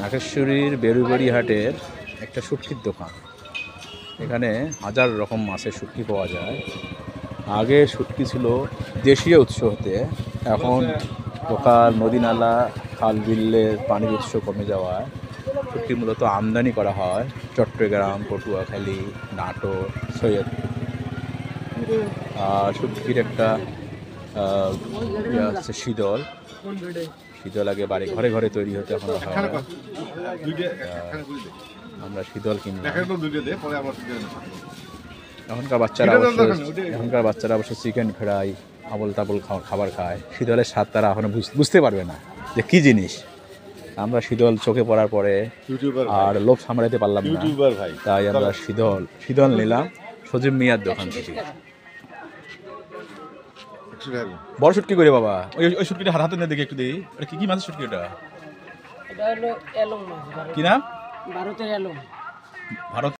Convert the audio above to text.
নাগেশ্বরীর বেরুবাড়ি হাটের একটা শুটকির দোকান। এখানে হাজার রকম মাছের শুটকি পাওয়া যায়। আগে শুটকি ছিল দেশীয় উৎস হতে, এখন লোকাল নদী নালা খাল বিলের পানির উৎস কমে যাওয়ায় শুটকি মূলত আমদানি করা হয় চট্টগ্রাম, পটুয়াখালী, নাটোর, সৈয়দপুর। আর শুটকির একটা হচ্ছে শীতল। শীতল আগে বাড়ি ঘরে ঘরে তৈরি হতে এখন হয় না। আমরা শীতল কিনলাম। এখনকার বাচ্চারা অবশ্য চিকেন ফ্রাই আবল তাবল খাবার খায়। শীতলের স্বাদ তারা এখনো বুঝতে পারবে না যে কী জিনিস। আমরা শীতল চোখে পড়ার পরে আর লোভ সামলাতে পারলাম না, তাই আমরা শীতল নিলাম সজীব মিয়ার দোকান থেকে। বড় শুটকি করে বাবা, ওই শুটকিটা হাতে না দেখি একটু দেখি। ওটা কি মাছের শুটকি? ওটা এটা হলো এলং মাছ। কি নাম? ভারতের এলং। ভারত